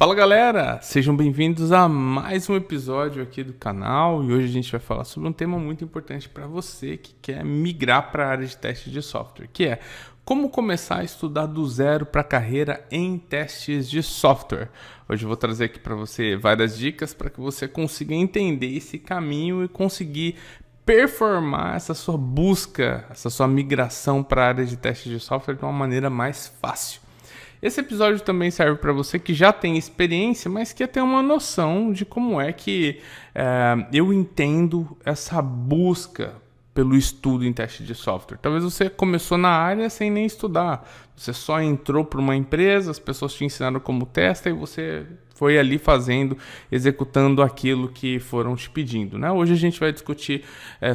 Fala galera, sejam bem-vindos a mais um episódio aqui do canal e hoje a gente vai falar sobre um tema muito importante para você que quer migrar para a área de teste de software, que é como começar a estudar do zero para a carreira em testes de software. Hoje eu vou trazer aqui para você várias dicas para que você consiga entender esse caminho e conseguir performar essa sua busca, essa sua migração para a área de teste de software de uma maneira mais fácil. Esse episódio também serve para você que já tem experiência, mas quer ter uma noção de como é que eu entendo essa busca pelo estudo em teste de software. Talvez você começou na área sem nem estudar. Você só entrou para uma empresa, as pessoas te ensinaram como testa e você foi ali fazendo, executando aquilo que foram te pedindo, né? Hoje a gente vai discutir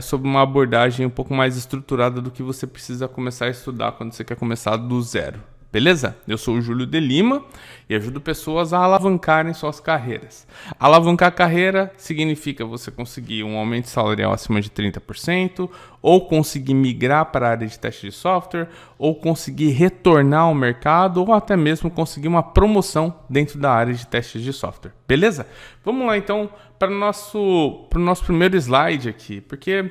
sobre uma abordagem um pouco mais estruturada do que você precisa começar a estudar quando você quer começar do zero. Beleza? Eu sou o Júlio de Lima e ajudo pessoas a alavancarem suas carreiras. Alavancar a carreira significa você conseguir um aumento salarial acima de 30%, ou conseguir migrar para a área de teste de software, ou conseguir retornar ao mercado, ou até mesmo conseguir uma promoção dentro da área de testes de software. Beleza? Vamos lá então para o nosso primeiro slide aqui, porque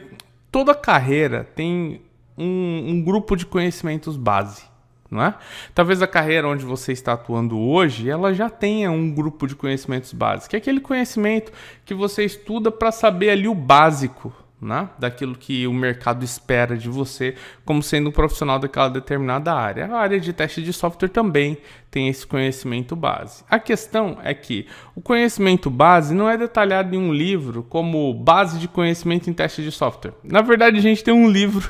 toda carreira tem um grupo de conhecimentos base. Não é? Talvez a carreira onde você está atuando hoje, ela já tenha um grupo de conhecimentos básicos, que é aquele conhecimento que você estuda para saber ali o básico, né? Daquilo que o mercado espera de você como sendo um profissional daquela determinada área. A área de teste de software também tem esse conhecimento base. A questão é que o conhecimento base não é detalhado em um livro como base de conhecimento em teste de software. Na verdade, a gente tem um livro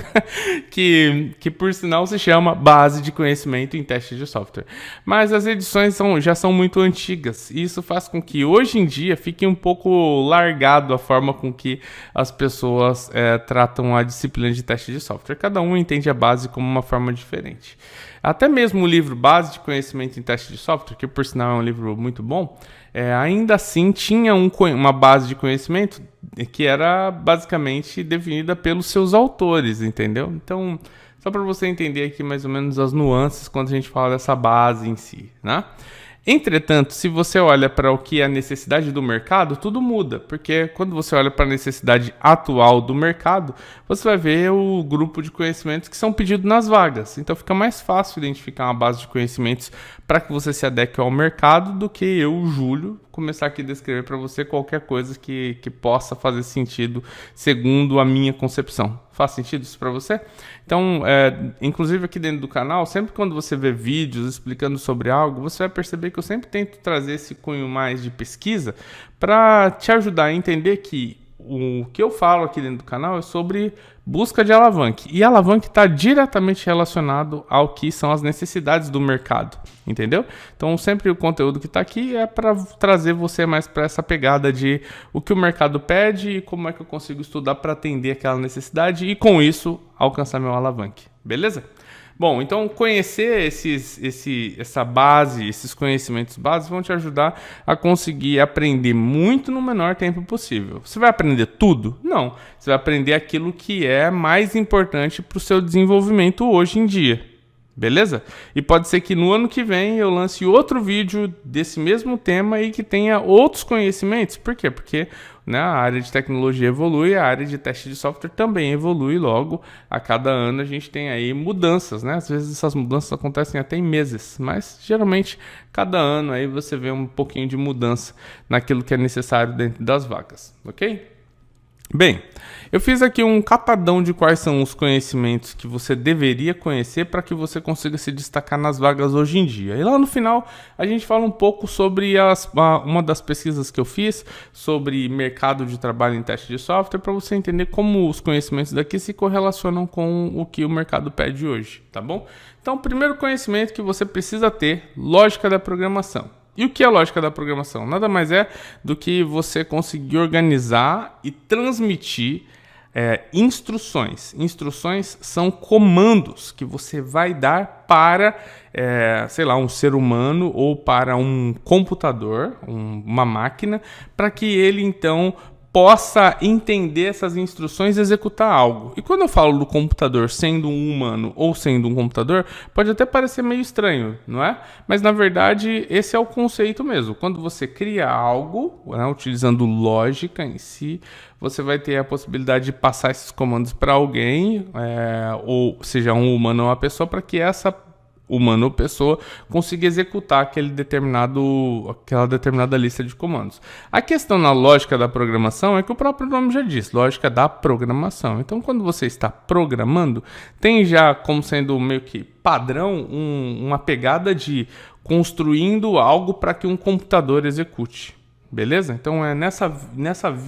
que por sinal se chama Base de Conhecimento em Teste de Software. Mas as edições já são muito antigas e isso faz com que hoje em dia fique um pouco largado a forma com que as pessoas tratam a disciplina de teste de software. Cada um entende a base como uma forma diferente. Até mesmo o livro Base de Conhecimento em Teste de Software, que por sinal é um livro muito bom, ainda assim tinha uma base de conhecimento que era basicamente definida pelos seus autores, entendeu? Então, só para você entender aqui mais ou menos as nuances quando a gente fala dessa base em si, né? Entretanto, se você olha para o que é a necessidade do mercado, tudo muda, porque quando você olha para a necessidade atual do mercado, você vai ver o grupo de conhecimentos que são pedidos nas vagas. Então fica mais fácil identificar uma base de conhecimentos para que você se adeque ao mercado do que eu, Júlio, começar aqui a descrever para você qualquer coisa que possa fazer sentido segundo a minha concepção. Faz sentido isso para você? Então, inclusive aqui dentro do canal, sempre quando você vê vídeos explicando sobre algo, você vai perceber que eu sempre tento trazer esse cunho mais de pesquisa para te ajudar a entender que o que eu falo aqui dentro do canal é sobre busca de alavanque. E alavanque está diretamente relacionado ao que são as necessidades do mercado, entendeu? Então sempre o conteúdo que está aqui é para trazer você mais para essa pegada de o que o mercado pede e como é que eu consigo estudar para atender aquela necessidade e com isso alcançar meu alavanque, beleza? Bom, então conhecer essa base, esses conhecimentos básicos vão te ajudar a conseguir aprender muito no menor tempo possível. Você vai aprender tudo? Não. Você vai aprender aquilo que é mais importante para o seu desenvolvimento hoje em dia. Beleza? E pode ser que no ano que vem eu lance outro vídeo desse mesmo tema e que tenha outros conhecimentos. Por quê? Porque a área de tecnologia evolui, a área de teste de software também evolui. Logo, a cada ano a gente tem aí mudanças, né? Às vezes essas mudanças acontecem até em meses, mas geralmente cada ano aí você vê um pouquinho de mudança naquilo que é necessário dentro das vagas, ok? Bem, eu fiz aqui um catadão de quais são os conhecimentos que você deveria conhecer para que você consiga se destacar nas vagas hoje em dia. E lá no final a gente fala um pouco sobre uma das pesquisas que eu fiz sobre mercado de trabalho em teste de software para você entender como os conhecimentos daqui se correlacionam com o que o mercado pede hoje, tá bom? Então, o primeiro conhecimento que você precisa ter, lógica da programação. E o que é a lógica da programação? Nada mais é do que você conseguir organizar e transmitir instruções. Instruções são comandos que você vai dar para, um ser humano ou para um computador, uma máquina, para que ele então possa entender essas instruções e executar algo. E quando eu falo do computador sendo um humano ou sendo um computador, pode até parecer meio estranho, não é? Mas na verdade esse é o conceito mesmo. Quando você cria algo, né, utilizando lógica em si, você vai ter a possibilidade de passar esses comandos para alguém, ou seja, um humano ou uma pessoa, para que essa humano ou pessoa consiga executar aquela determinada lista de comandos. A questão na lógica da programação é que o próprio nome já diz, lógica da programação. Então, quando você está programando, tem já como sendo meio que padrão uma pegada construindo algo para que um computador execute. Beleza? Então é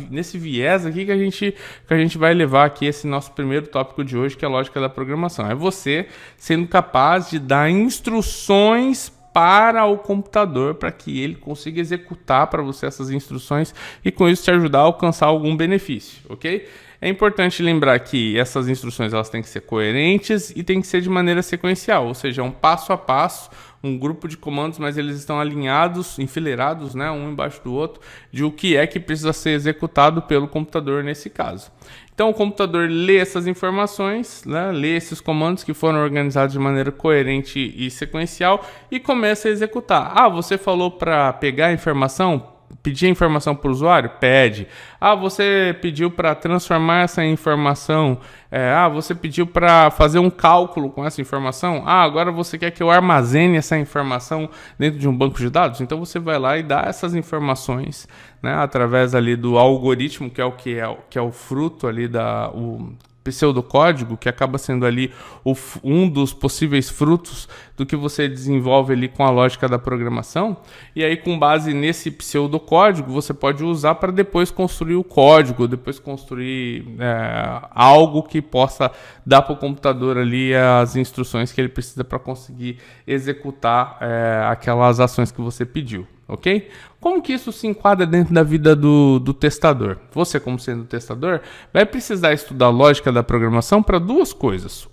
nesse viés aqui que a gente vai levar aqui esse nosso primeiro tópico de hoje, que é a lógica da programação. É você sendo capaz de dar instruções para o computador para que ele consiga executar para você essas instruções e com isso te ajudar a alcançar algum benefício, ok? É importante lembrar que essas instruções elas têm que ser coerentes e têm que ser de maneira sequencial, ou seja, um passo a passo, um grupo de comandos, mas eles estão alinhados, enfileirados, né, um embaixo do outro, de o que é que precisa ser executado pelo computador nesse caso. Então o computador lê essas informações, né, lê esses comandos que foram organizados de maneira coerente e sequencial e começa a executar. Ah, você falou para pegar a informação? Pedir a informação para o usuário? Pede. Ah, você pediu para transformar essa informação. Você pediu para fazer um cálculo com essa informação. Ah, agora você quer que eu armazene essa informação dentro de um banco de dados? Então você vai lá e dá essas informações, né, através ali do algoritmo, que é o fruto ali o pseudocódigo, que acaba sendo ali um dos possíveis frutos do que você desenvolve ali com a lógica da programação. E aí, com base nesse pseudocódigo, você pode usar para depois construir o código, depois construir algo que possa dar para o computador ali as instruções que ele precisa para conseguir executar aquelas ações que você pediu. Ok? Como que isso se enquadra dentro da vida do testador? Você, como sendo testador, vai precisar estudar a lógica da programação para duas coisas.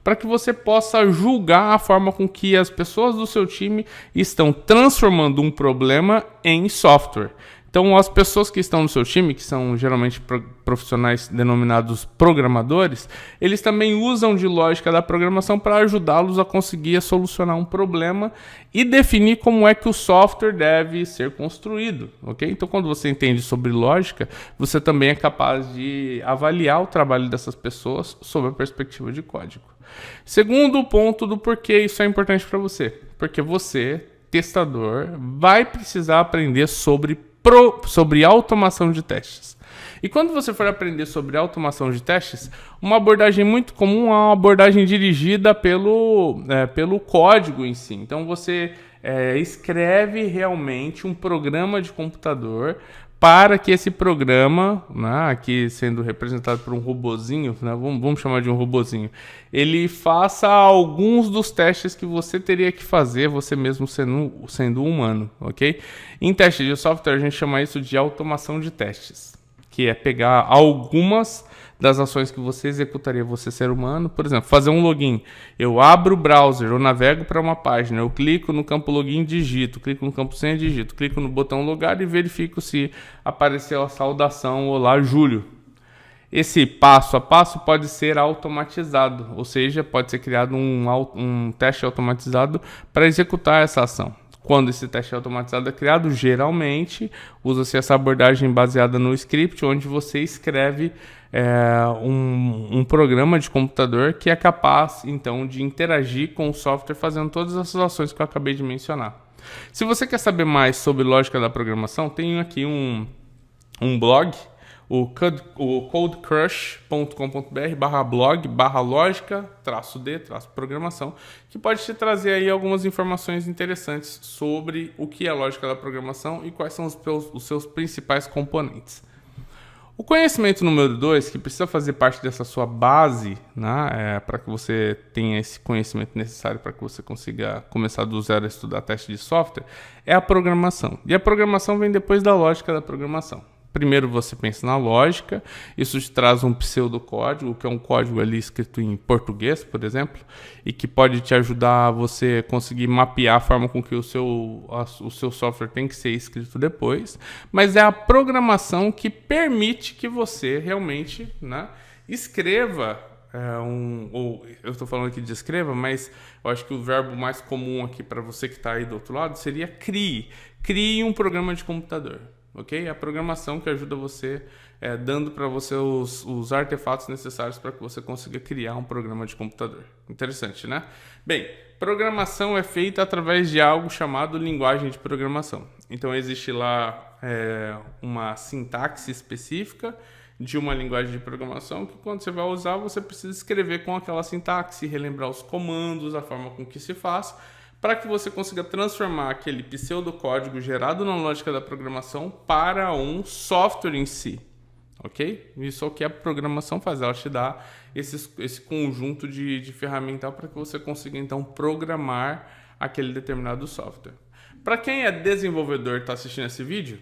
Para que você possa julgar a forma com que as pessoas do seu time estão transformando um problema em software. Então, as pessoas que estão no seu time, que são geralmente profissionais denominados programadores, eles também usam de lógica da programação para ajudá-los a conseguir solucionar um problema e definir como é que o software deve ser construído, ok? Então, quando você entende sobre lógica, você também é capaz de avaliar o trabalho dessas pessoas sob a perspectiva de código. Segundo ponto do porquê isso é importante para você. Porque você, testador, vai precisar aprender sobre automação de testes. E quando você for aprender sobre automação de testes, uma abordagem muito comum é uma abordagem dirigida pelo código em si. Então você escreve realmente um programa de computador para que esse programa, né, aqui sendo representado por um robozinho, né, vamos chamar de um robozinho, ele faça alguns dos testes que você teria que fazer, você mesmo sendo humano, ok? Em testes de software, a gente chama isso de automação de testes, que é pegar algumas das ações que você executaria você ser humano. Por exemplo, fazer um login. Eu abro o browser, eu navego para uma página, eu clico no campo login, digito, clico no campo senha, digito, clico no botão logar e verifico se apareceu a saudação olá Júlio. Esse passo a passo pode ser automatizado, ou seja, pode ser criado um teste automatizado para executar essa ação. Quando esse teste automatizado é criado, geralmente usa-se essa abordagem baseada no script, onde você escreve um programa de computador que é capaz, então, de interagir com o software fazendo todas essas ações que eu acabei de mencionar. Se você quer saber mais sobre lógica da programação, tenho aqui um blog, o codecrush.com.br/blog/lógica-d-programação, que pode te trazer aí algumas informações interessantes sobre o que é a lógica da programação e quais são os seus principais componentes. O conhecimento número 2, que precisa fazer parte dessa sua base, né, para que você tenha esse conhecimento necessário para que você consiga começar do zero a estudar teste de software, é a programação. E a programação vem depois da lógica da programação. Primeiro você pensa na lógica, isso te traz um pseudocódigo, que é um código ali escrito em português, por exemplo, e que pode te ajudar a você conseguir mapear a forma com que o seu software tem que ser escrito depois. Mas é a programação que permite que você realmente, né, escreva ou eu estou falando aqui de escreva, mas eu acho que o verbo mais comum aqui para você que está aí do outro lado seria crie. Crie um programa de computador. Ok? A programação que ajuda você, dando para você os artefatos necessários para que você consiga criar um programa de computador. Interessante, né? Bem, programação é feita através de algo chamado linguagem de programação. Então existe lá uma sintaxe específica de uma linguagem de programação que quando você vai usar, você precisa escrever com aquela sintaxe, relembrar os comandos, a forma com que se faz, para que você consiga transformar aquele pseudocódigo gerado na lógica da programação para um software em si, ok? Isso é o que a programação faz, ela te dá esse conjunto de ferramental para que você consiga então programar aquele determinado software. Para quem é desenvolvedor e está assistindo esse vídeo,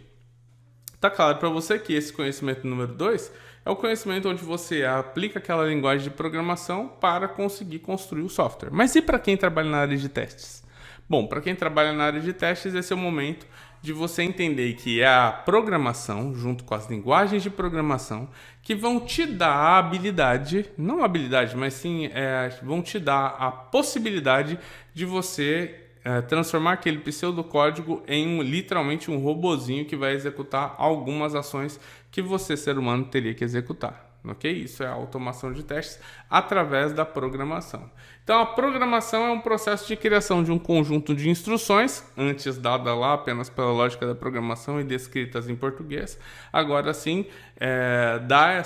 está claro para você que esse conhecimento número 2 é o conhecimento onde você aplica aquela linguagem de programação para conseguir construir o software. Mas e para quem trabalha na área de testes? Bom, para quem trabalha na área de testes, esse é o momento de você entender que é a programação, junto com as linguagens de programação, que vão te dar a habilidade, não a habilidade, mas sim vão te dar a possibilidade de você transformar aquele pseudocódigo em literalmente um robozinho que vai executar algumas ações que você, ser humano, teria que executar. Ok? Isso é a automação de testes através da programação. Então, a programação é um processo de criação de um conjunto de instruções, antes dada lá apenas pela lógica da programação e descritas em português. Agora sim, dá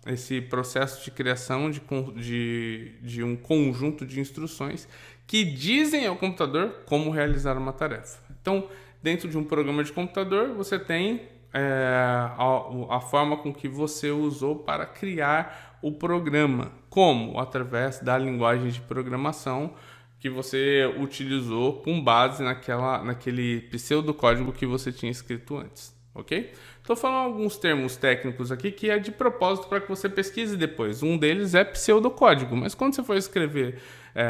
esse processo de criação de um conjunto de instruções que dizem ao computador como realizar uma tarefa. Então, dentro de um programa de computador, você tem a forma com que você usou para criar o programa. Como? Através da linguagem de programação que você utilizou com base naquele pseudocódigo que você tinha escrito antes. Ok? Estou falando alguns termos técnicos aqui que é de propósito para que você pesquise depois. Um deles é pseudocódigo, mas quando você for escrever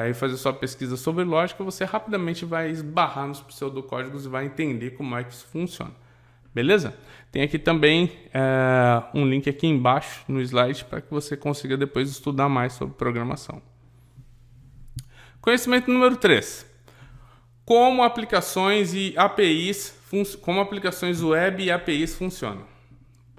e fazer sua pesquisa sobre lógica, você rapidamente vai esbarrar nos pseudocódigos e vai entender como é que isso funciona. Beleza? Tem aqui também um link aqui embaixo no slide para que você consiga depois estudar mais sobre programação. Conhecimento número 3. Como aplicações e APIs, como aplicações web e APIs funcionam.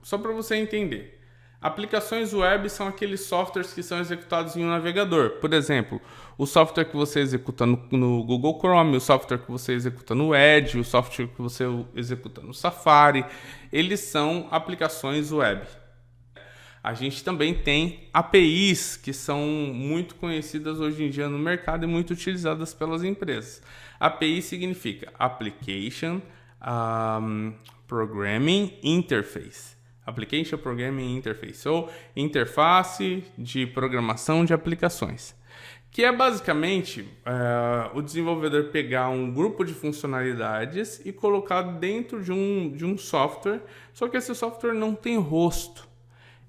Só para você entender. Aplicações web são aqueles softwares que são executados em um navegador. Por exemplo, o software que você executa no Google Chrome, o software que você executa no Edge, o software que você executa no Safari, eles são aplicações web. A gente também tem APIs, que são muito conhecidas hoje em dia no mercado e muito utilizadas pelas empresas. API significa Application Programming Interface. Application Programming Interface, ou interface de programação de aplicações, que é basicamente o desenvolvedor pegar um grupo de funcionalidades e colocar dentro de um software, só que esse software não tem rosto.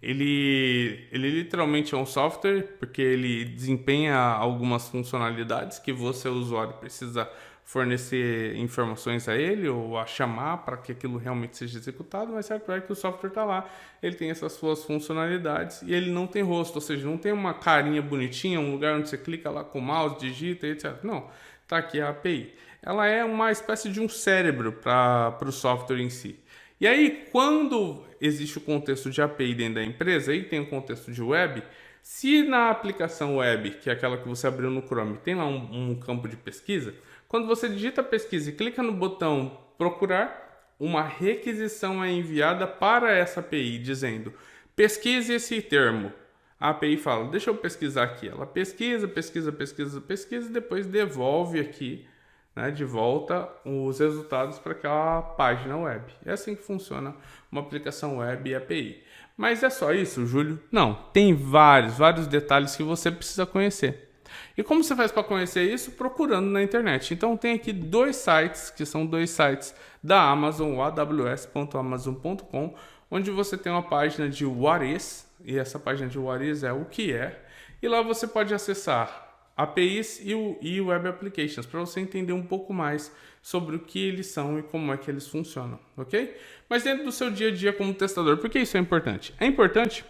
Ele literalmente é um software porque ele desempenha algumas funcionalidades que você, usuário, precisa fornecer informações a ele ou a chamar para que aquilo realmente seja executado, mas certo é que o software está lá, ele tem essas suas funcionalidades e ele não tem rosto, ou seja, não tem uma carinha bonitinha, um lugar onde você clica lá com o mouse, digita, etc. Não, está aqui a API. Ela é uma espécie de um cérebro para o software em si. E aí, quando existe o contexto de API dentro da empresa, aí tem o contexto de web, se na aplicação web, que é aquela que você abriu no Chrome, tem lá um campo de pesquisa, quando você digita pesquisa e clica no botão procurar, uma requisição é enviada para essa API dizendo pesquise esse termo. A API fala, deixa eu pesquisar aqui. Ela pesquisa e depois devolve aqui, né, de volta os resultados para aquela página web. É assim que funciona uma aplicação web e API. Mas é só isso, Júlio? Não, tem vários detalhes que você precisa conhecer. E como você faz para conhecer isso? Procurando na internet. Então tem aqui dois sites, que são dois sites da Amazon, o aws.amazon.com, onde você tem uma página de What Is, e essa página de What Is é o que é, e lá você pode acessar APIs e Web Applications, para você entender um pouco mais sobre o que eles são e como é que eles funcionam, ok? Mas dentro do seu dia a dia como testador, por que isso é importante? É importante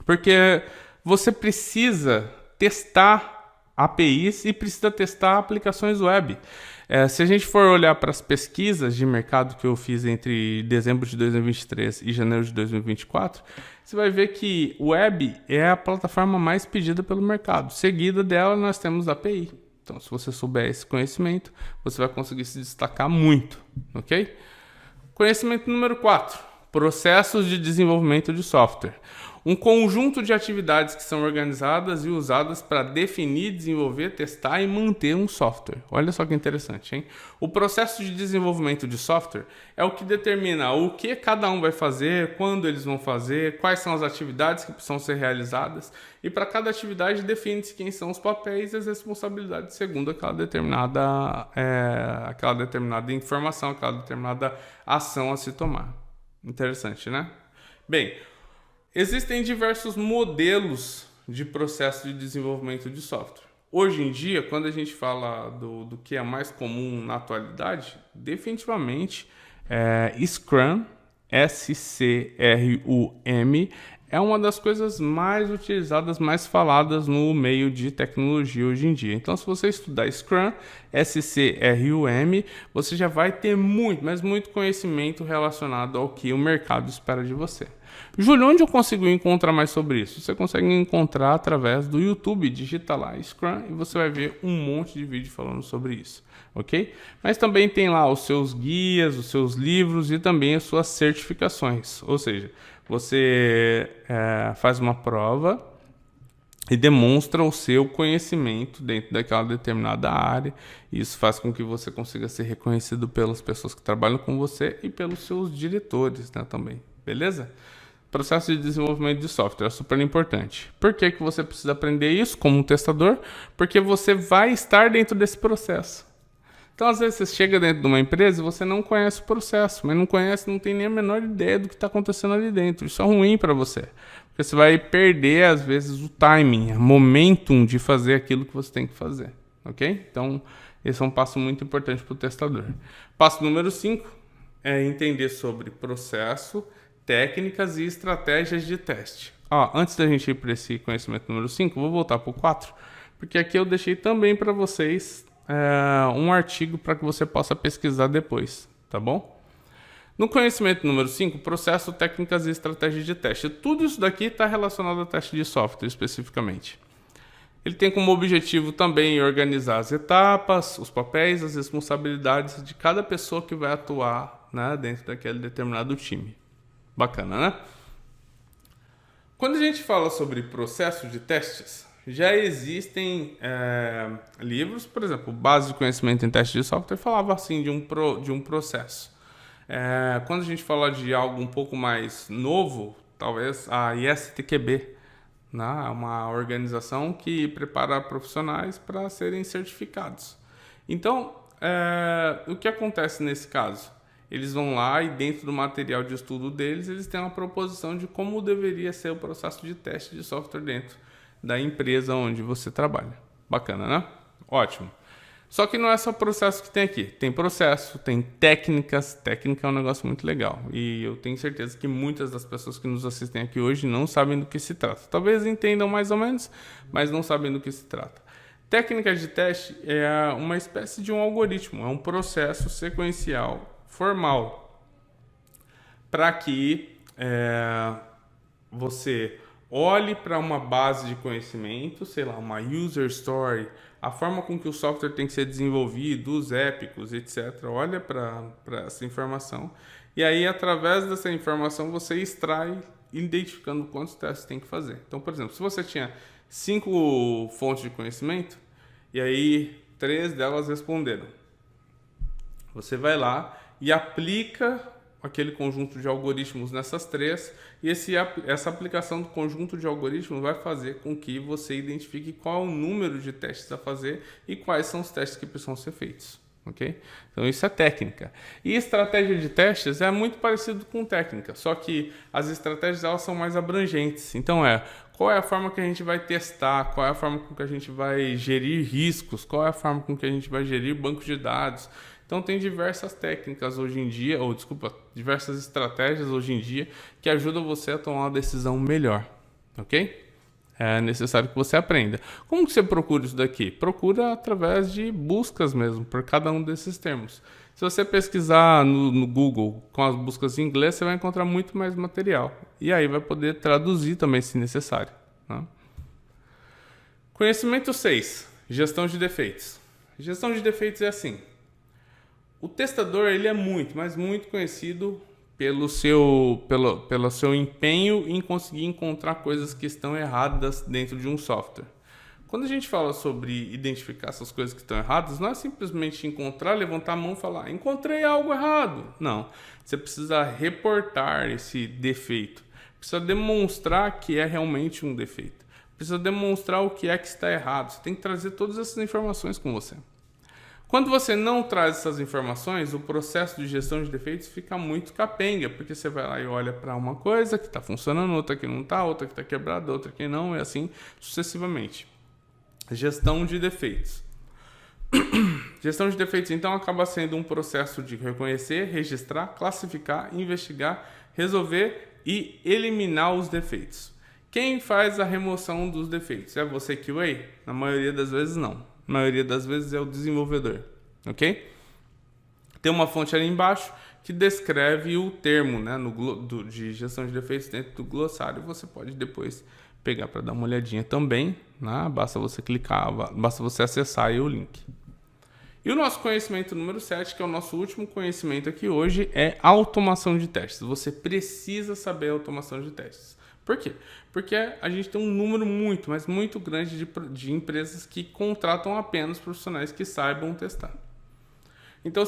porque você precisa testar APIs e precisa testar aplicações web. Se a gente for olhar para as pesquisas de mercado que eu fiz entre dezembro de 2023 e janeiro de 2024, você vai ver que web é a plataforma mais pedida pelo mercado. Seguida dela, nós temos a API. Então, se você souber esse conhecimento, você vai conseguir se destacar muito, ok? Conhecimento número 4. Processos de desenvolvimento de software. Um conjunto de atividades que são organizadas e usadas para definir, desenvolver, testar e manter um software. Olha só que interessante, hein? O processo de desenvolvimento de software é o que determina o que cada um vai fazer, quando eles vão fazer, quais são as atividades que precisam ser realizadas, e para cada atividade define-se quem são os papéis e as responsabilidades segundo aquela determinada informação, aquela determinada ação a se tomar. Interessante, né? Bem, existem diversos modelos de processo de desenvolvimento de software. Hoje em dia, quando a gente fala do que é mais comum na atualidade, definitivamente Scrum, SCRUM, é uma das coisas mais utilizadas, mais faladas no meio de tecnologia hoje em dia. Então, se você estudar Scrum, SCRUM, você já vai ter muito, mas muito conhecimento relacionado ao que o mercado espera de você. Júlio, onde eu consigo encontrar mais sobre isso? Você consegue encontrar através do YouTube. Digita lá Scrum e você vai ver um monte de vídeo falando sobre isso, ok? Mas também tem lá os seus guias, os seus livros e também as suas certificações. Ou seja, você faz uma prova e demonstra o seu conhecimento dentro daquela determinada área. Isso faz com que você consiga ser reconhecido pelas pessoas que trabalham com você e pelos seus diretores, né, também. Beleza? Processo de desenvolvimento de software é super importante. Por que você precisa aprender isso como um testador? Porque você vai estar dentro desse processo. Então, às vezes, você chega dentro de uma empresa e você não conhece o processo, mas não tem nem a menor ideia do que está acontecendo ali dentro. Isso é ruim para você, porque você vai perder, às vezes, o timing, o momentum de fazer aquilo que você tem que fazer, ok? Então, esse é um passo muito importante para o testador. Passo número 5 é entender sobre processo, técnicas e estratégias de teste. Antes da gente ir para esse conhecimento número 5, vou voltar para o 4, porque aqui eu deixei também para vocês um artigo para que você possa pesquisar depois, tá bom? No conhecimento número 5, processo, técnicas e estratégias de teste. Tudo isso daqui está relacionado a teste de software especificamente. Ele tem como objetivo também organizar as etapas, os papéis, as responsabilidades de cada pessoa que vai atuar, né, dentro daquele determinado time. Bacana, né? Quando a gente fala sobre processo de testes, já existem livros, por exemplo, o Base de Conhecimento em Teste de Software falava assim de um processo. Quando a gente fala de algo um pouco mais novo, talvez a ISTQB, né? Uma organização que prepara profissionais para serem certificados. Então, o que acontece nesse caso? Eles vão lá e dentro do material de estudo deles, eles têm uma proposição de como deveria ser o processo de teste de software dentro da empresa onde você trabalha. Bacana, né? Ótimo. Só que não é só processo que tem aqui. Tem processo, tem técnicas. Técnica é um negócio muito legal. E eu tenho certeza que muitas das pessoas que nos assistem aqui hoje não sabem do que se trata. Talvez entendam mais ou menos, mas não sabem do que se trata. Técnica de teste é uma espécie de um algoritmo. É um processo sequencial formal para que você olhe para uma base de conhecimento, sei lá, uma user story, a forma com que o software tem que ser desenvolvido, os épicos, etc. Olha para essa informação e aí, através dessa informação, você extrai identificando quantos testes tem que fazer. Então, por exemplo, se você tinha 5 fontes de conhecimento e aí 3 delas responderam, você vai lá e aplica aquele conjunto de algoritmos nessas três, e essa aplicação do conjunto de algoritmos vai fazer com que você identifique qual é o número de testes a fazer e quais são os testes que precisam ser feitos. Okay? Então isso é técnica. E estratégia de testes é muito parecido com técnica, só que as estratégias elas são mais abrangentes. Então qual é a forma que a gente vai testar, qual é a forma com que a gente vai gerir riscos, qual é a forma com que a gente vai gerir bancos de dados. Então tem diversas técnicas hoje em dia, diversas estratégias hoje em dia que ajudam você a tomar uma decisão melhor, ok? É necessário que você aprenda. Como que você procura isso daqui? Procura através de buscas mesmo, por cada um desses termos. Se você pesquisar no Google com as buscas em inglês, você vai encontrar muito mais material. E aí vai poder traduzir também, se necessário. Tá? Conhecimento 6. Gestão de defeitos. Gestão de defeitos é assim. O testador ele é muito, mas muito conhecido pelo seu empenho em conseguir encontrar coisas que estão erradas dentro de um software. Quando a gente fala sobre identificar essas coisas que estão erradas, não é simplesmente encontrar, levantar a mão e falar, encontrei algo errado. Não, você precisa reportar esse defeito, precisa demonstrar que é realmente um defeito, precisa demonstrar o que é que está errado, você tem que trazer todas essas informações com você. Quando você não traz essas informações, o processo de gestão de defeitos fica muito capenga, porque você vai lá e olha para uma coisa que está funcionando, outra que não está, outra que está quebrada, outra que não, e assim sucessivamente. Gestão de defeitos. Gestão de defeitos, então, acaba sendo um processo de reconhecer, registrar, classificar, investigar, resolver e eliminar os defeitos. Quem faz a remoção dos defeitos? É você, QA? Na maioria das vezes, não. Na maioria das vezes é o desenvolvedor, ok? Tem uma fonte ali embaixo que descreve o termo, né, de gestão de defeitos dentro do glossário. Você pode depois pegar para dar uma olhadinha também, né? Basta você clicar, basta você acessar aí o link. E o nosso conhecimento número 7, que é o nosso último conhecimento aqui hoje, é automação de testes. Você precisa saber a automação de testes. Por quê? Porque a gente tem um número muito, mas muito grande de empresas que contratam apenas profissionais que saibam testar. Então,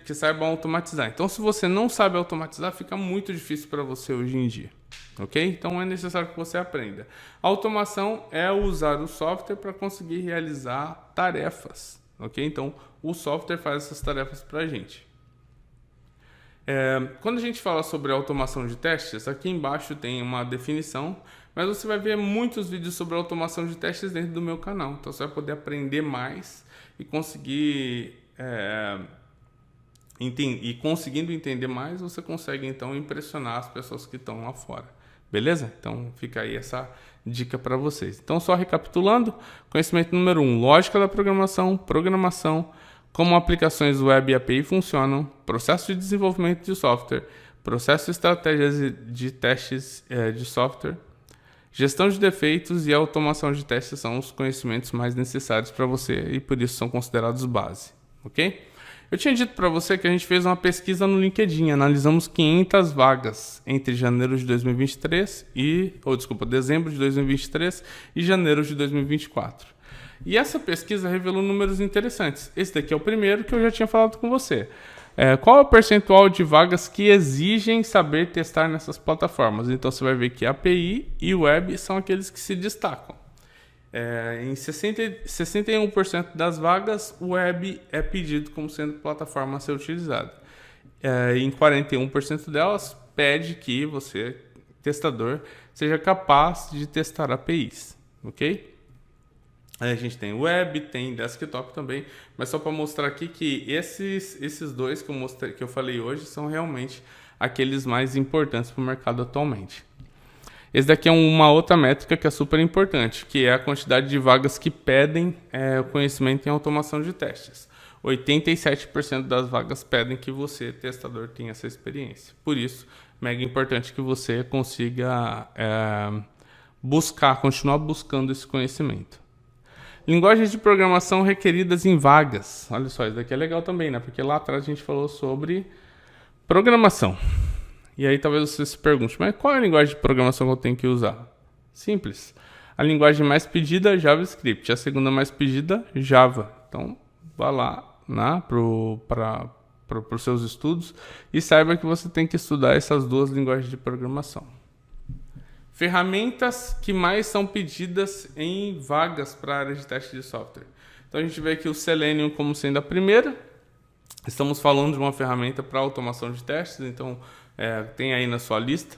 que saibam automatizar. Então, se você não sabe automatizar, fica muito difícil para você hoje em dia. Ok? Então, é necessário que você aprenda. A automação é usar o software para conseguir realizar tarefas. Ok? Então, o software faz essas tarefas para a gente. Quando a gente fala sobre automação de testes, aqui embaixo tem uma definição, mas você vai ver muitos vídeos sobre automação de testes dentro do meu canal. Então você vai poder aprender mais e conseguir conseguindo entender mais, você consegue então impressionar as pessoas que estão lá fora. Beleza? Então fica aí essa dica para vocês. Então só recapitulando, conhecimento número 1, lógica da programação, como aplicações web e API funcionam, processo de desenvolvimento de software, processo de estratégias de testes de software, gestão de defeitos e automação de testes são os conhecimentos mais necessários para você e por isso são considerados base, ok? Eu tinha dito para você que a gente fez uma pesquisa no LinkedIn, analisamos 500 vagas entre dezembro de 2023 e janeiro de 2024. E essa pesquisa revelou números interessantes. Esse daqui é o primeiro que eu já tinha falado com você. Qual é o percentual de vagas que exigem saber testar nessas plataformas? Então você vai ver que API e Web são aqueles que se destacam. Em 61% das vagas, o Web é pedido como sendo plataforma a ser utilizada. Em 41% delas, pede que você, testador, seja capaz de testar APIs. Ok? Aí a gente tem web, tem desktop também, mas só para mostrar aqui que esses dois que eu falei hoje são realmente aqueles mais importantes para o mercado atualmente. Esse daqui é uma outra métrica que é super importante, que é a quantidade de vagas que pedem conhecimento em automação de testes. 87% das vagas pedem que você, testador, tenha essa experiência. Por isso, mega importante que você consiga continuar buscando esse conhecimento. Linguagens de programação requeridas em vagas. Olha só, isso daqui é legal também, né? Porque lá atrás a gente falou sobre programação. E aí talvez você se pergunte, mas qual é a linguagem de programação que eu tenho que usar? Simples. A linguagem mais pedida é JavaScript. A segunda mais pedida, Java. Então, vá lá, né, os seus estudos e saiba que você tem que estudar essas duas linguagens de programação. Ferramentas que mais são pedidas em vagas para a área de teste de software. Então a gente vê aqui o Selenium como sendo a primeira. Estamos falando de uma ferramenta para automação de testes, então tem aí na sua lista.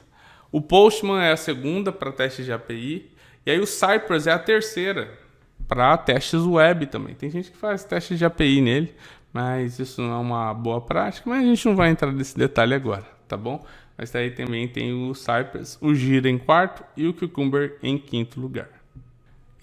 O Postman é a segunda para testes de API. E aí o Cypress é a terceira para testes web também. Tem gente que faz testes de API nele, mas isso não é uma boa prática, mas a gente não vai entrar nesse detalhe agora, tá bom? Mas daí também tem o Cypress, o Jira em quarto e o Cucumber em quinto lugar.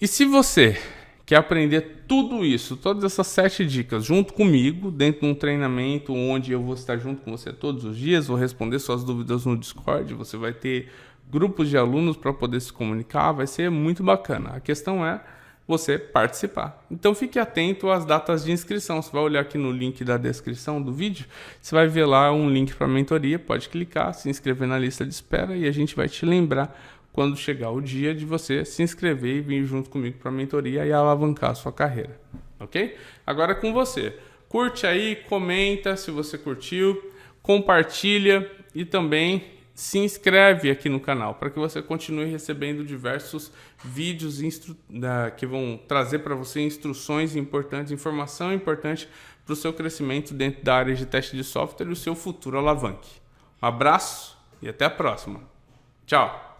E se você quer aprender tudo isso, todas essas 7 dicas junto comigo, dentro de um treinamento onde eu vou estar junto com você todos os dias, vou responder suas dúvidas no Discord, você vai ter grupos de alunos para poder se comunicar, vai ser muito bacana. A questão é você participar. Então fique atento às datas de inscrição. Você vai olhar aqui no link da descrição do vídeo, você vai ver lá um link para a mentoria, pode clicar, se inscrever na lista de espera e a gente vai te lembrar quando chegar o dia de você se inscrever e vir junto comigo para a mentoria e alavancar a sua carreira, ok? Agora é com você. Curte aí, comenta se você curtiu, compartilha e também se inscreve aqui no canal para que você continue recebendo diversos vídeos que vão trazer para você instruções importantes, informação importante para o seu crescimento dentro da área de teste de software e o seu futuro alavanque. Um abraço e até a próxima. Tchau!